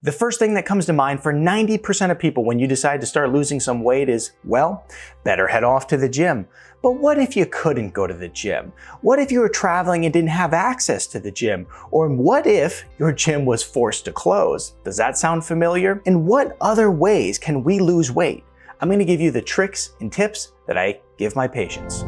The first thing that comes to mind for 90% of people when you decide to start losing some weight is, well, better head off to the gym. But what if you couldn't go to the gym? What if you were traveling and didn't have access to the gym? Or what if your gym was forced to close? Does that sound familiar? And what other ways can we lose weight? I'm going to give you the tricks and tips that I give my patients.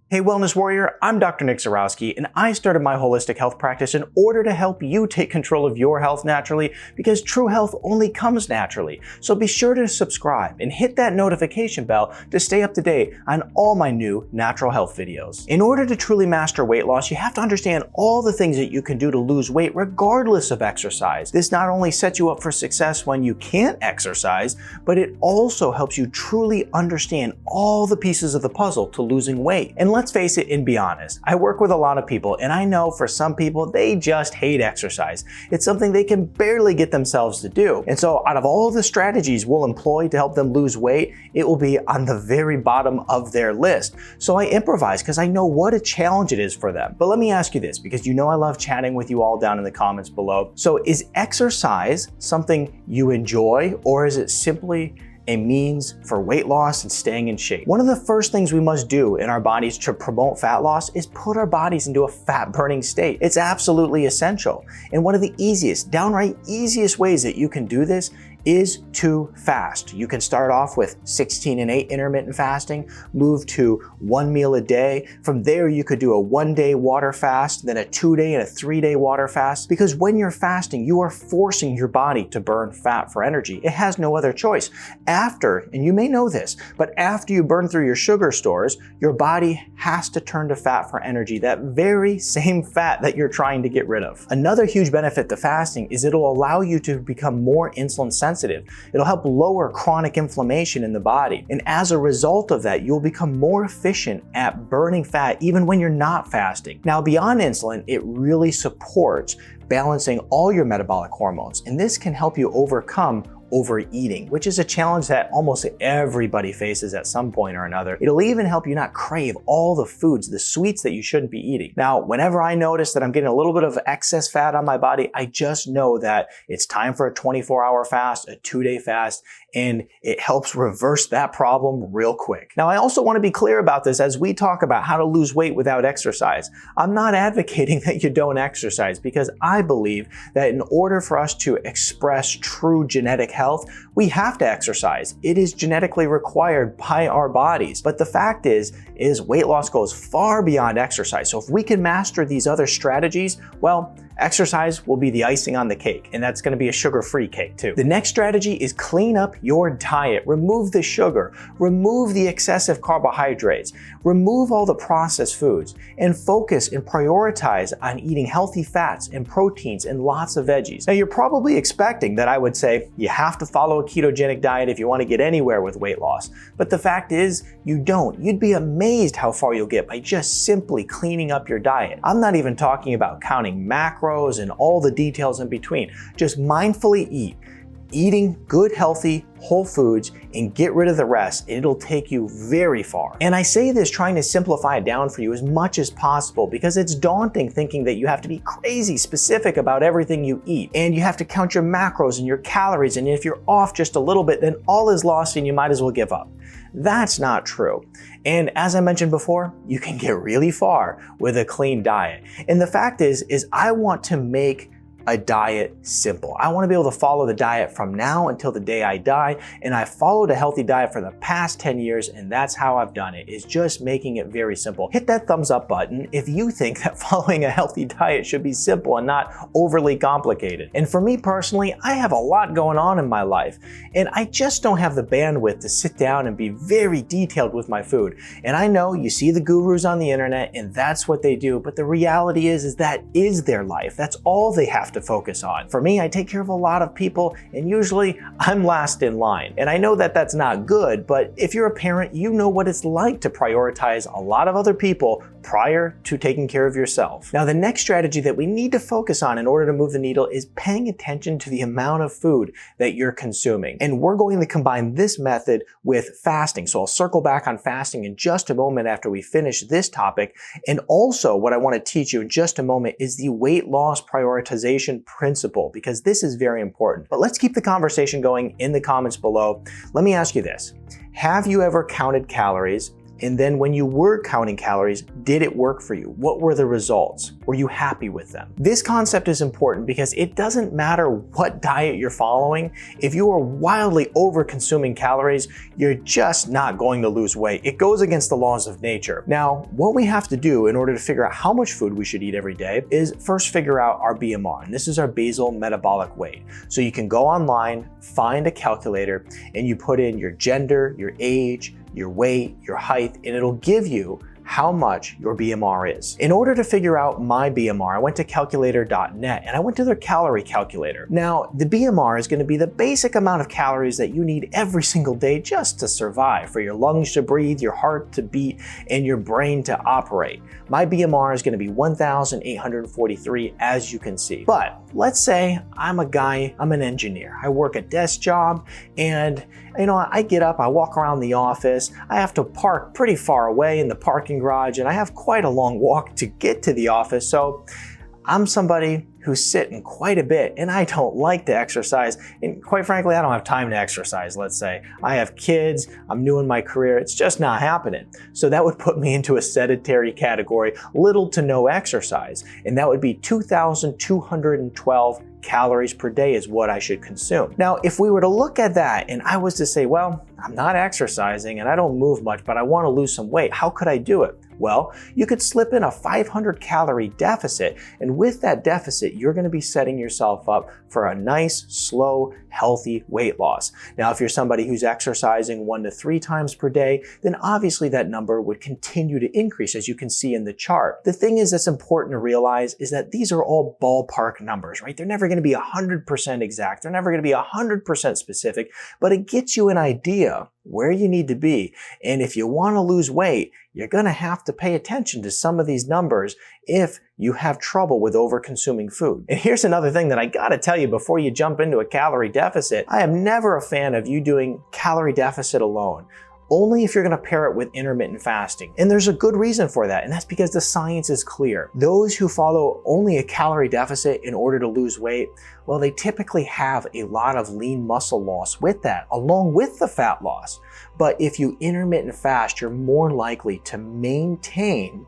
Hey Wellness Warrior, I'm Dr. Nick Zyrowski, and I started my holistic health practice in order to help you take control of your health naturally, because true health only comes naturally. So be sure to subscribe and hit that notification bell to stay up to date on all my new natural health videos. In order to truly master weight loss, you have to understand all the things that you can do to lose weight regardless of exercise. This not only sets you up for success when you can't exercise, but it also helps you truly understand all the pieces of the puzzle to losing weight. And let's face it and be honest, I work with a lot of people, and I know for some people, they just hate exercise. It's something they can barely get themselves to do. And so out of all the strategies we'll employ to help them lose weight, it will be on the very bottom of their list. So I improvise because I know what a challenge it is for them. But let me ask you this, because you know I love chatting with you all down in the comments below. So is exercise something you enjoy, or is it simply a means for weight loss and staying in shape? One of the first things we must do in our bodies to promote fat loss is put our bodies into a fat burning state. It's absolutely essential. And one of the easiest, downright easiest ways that you can do this is to fast. You can start off with 16-8 intermittent fasting, move to 1 meal a day. From there, you could do a 1-day water fast, then a 2-day and a 3-day water fast. Because when you're fasting, you are forcing your body to burn fat for energy. It has no other choice. After, and you may know this, but after you burn through your sugar stores, your body has to turn to fat for energy, that very same fat that you're trying to get rid of. Another huge benefit to fasting is it'll allow you to become more insulin sensitive. It'll help lower chronic inflammation in the body. And as a result of that, you'll become more efficient at burning fat even when you're not fasting. Now, beyond insulin, it really supports balancing all your metabolic hormones. And this can help you overcome overeating, which is a challenge that almost everybody faces at some point or another. It'll even help you not crave all the foods, the sweets that you shouldn't be eating. Now, whenever I notice that I'm getting a little bit of excess fat on my body, I just know that it's time for a 24-hour fast, a 2-day fast, and it helps reverse that problem real quick. Now, I also want to be clear about this as we talk about how to lose weight without exercise. I'm not advocating that you don't exercise, because I believe that in order for us to express true genetic health, we have to exercise. It is genetically required by our bodies. But the fact is weight loss goes far beyond exercise. So if we can master these other strategies, well, exercise will be the icing on the cake, and that's going to be a sugar-free cake too. The next strategy is clean up your diet. Remove the sugar, remove the excessive carbohydrates, remove all the processed foods, and focus and prioritize on eating healthy fats and proteins and lots of veggies. Now, you're probably expecting that I would say you have to follow a ketogenic diet if you want to get anywhere with weight loss. But the fact is, you don't. You'd be amazed how far you'll get by just simply cleaning up your diet. I'm not even talking about counting macros and all the details in between. Just mindfully eat. Eating good, healthy, whole foods, and get rid of the rest, it'll take you very far. And I say this trying to simplify it down for you as much as possible, because it's daunting thinking that you have to be crazy specific about everything you eat, and you have to count your macros and your calories, and if you're off just a little bit, then all is lost and you might as well give up. That's not true. And as I mentioned before, you can get really far with a clean diet. And the fact is I want to make a diet simple. I want to be able to follow the diet from now until the day I die, and I followed a healthy diet for the past 10 years, and that's how I've done it, is just making it very simple. Hit that thumbs up button if you think that following a healthy diet should be simple and not overly complicated. And for me personally, I have a lot going on in my life, and I just don't have the bandwidth to sit down and be very detailed with my food. And I know you see the gurus on the internet, and that's what they do, but the reality is that is their life. That's all they have to focus on. For me, I take care of a lot of people, and usually I'm last in line. And I know that that's not good, but if you're a parent, you know what it's like to prioritize a lot of other people prior to taking care of yourself. Now, the next strategy that we need to focus on in order to move the needle is paying attention to the amount of food that you're consuming. And we're going to combine this method with fasting. So I'll circle back on fasting in just a moment after we finish this topic. And also what I want to teach you in just a moment is the weight loss prioritization principle, because this is very important. But let's keep the conversation going in the comments below. Let me ask you this. Have you ever counted calories? And then when you were counting calories, did it work for you? What were the results? Were you happy with them? This concept is important because it doesn't matter what diet you're following. If you are wildly over-consuming calories, you're just not going to lose weight. It goes against the laws of nature. Now, what we have to do in order to figure out how much food we should eat every day is first figure out our BMR, and this is our basal metabolic weight. So you can go online, find a calculator, and you put in your gender, your age, your weight, your height, and it'll give you how much your BMR is. In order to figure out my BMR, I went to calculator.net and I went to their calorie calculator. Now, the BMR is going to be the basic amount of calories that you need every single day just to survive, for your lungs to breathe, your heart to beat, and your brain to operate. My BMR is going to be 1,843, as you can see. But let's say I'm an engineer. I work a desk job, and I get up, I walk around the office, I have to park pretty far away in the parking garage, and I have quite a long walk to get to the office. So I'm somebody who's sitting quite a bit, and I don't like to exercise, and quite frankly, I don't have time to exercise, let's say. I have kids, I'm new in my career, it's just not happening. So that would put me into a sedentary category, little to no exercise, and that would be 2,212 calories per day is what I should consume. Now, if we were to look at that and I was to say, well, I'm not exercising and I don't move much, but I want to lose some weight, how could I do it? Well, you could slip in a 500 calorie deficit, and with that deficit, you're going to be setting yourself up for a nice, slow, healthy weight loss. Now, if you're somebody who's exercising 1 to 3 times per day, then obviously that number would continue to increase, as you can see in the chart. The thing is that's important to realize is that these are all ballpark numbers, right? They're never going to be 100% exact. They're never going to be 100% specific, but it gets you an idea where you need to be. And if you want to lose weight, you're going to have to pay attention to some of these numbers if you have trouble with over-consuming food. And here's another thing that I gotta tell you before you jump into a calorie deficit. I am never a fan of you doing calorie deficit alone. Only if you're going to pair it with intermittent fasting. And there's a good reason for that, and that's because the science is clear. Those who follow only a calorie deficit in order to lose weight, well, they typically have a lot of lean muscle loss with that, along with the fat loss. But if you intermittent fast, you're more likely to maintain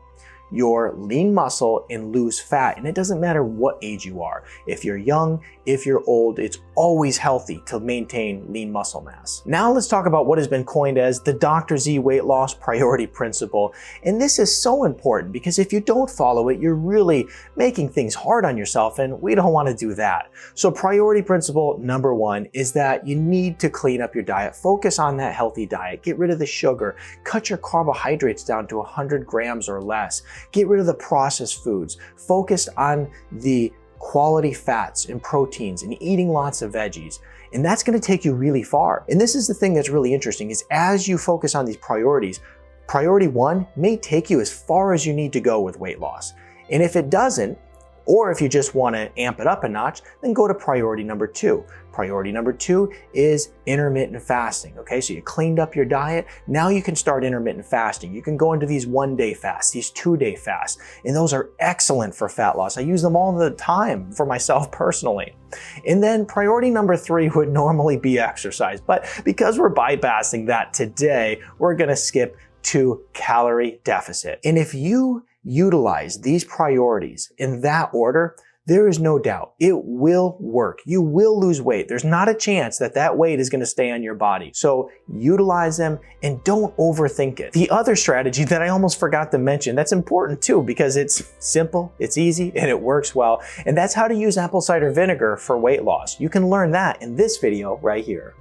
your lean muscle and lose fat. And it doesn't matter what age you are. If you're young, if you're old, it's always healthy to maintain lean muscle mass. Now let's talk about what has been coined as the Dr. Z weight loss priority principle. And this is so important because if you don't follow it, you're really making things hard on yourself, and we don't want to do that. So priority principle number 1 is that you need to clean up your diet. Focus on that healthy diet. Get rid of the sugar. Cut your carbohydrates down to 100 grams or less. Get rid of the processed foods. Focus on the quality fats and proteins and eating lots of veggies. And that's going to take you really far. And this is the thing that's really interesting is as you focus on these priorities, priority 1 may take you as far as you need to go with weight loss. And if it doesn't, or if you just want to amp it up a notch, then go to priority number 2. Priority number 2 is intermittent fasting. Okay, so you cleaned up your diet. Now you can start intermittent fasting. You can go into these 1-day fasts, these 2-day fasts, and those are excellent for fat loss. I use them all the time for myself personally. And then priority number 3 would normally be exercise, but because we're bypassing that today, we're going to skip to calorie deficit. And if you utilize these priorities in that order, there is no doubt it will work. You will lose weight. There's not a chance that that weight is going to stay on your body. So utilize them and don't overthink it. The other strategy that I almost forgot to mention that's important too because it's simple, it's easy, and it works well. And that's how to use apple cider vinegar for weight loss. You can learn that in this video right here.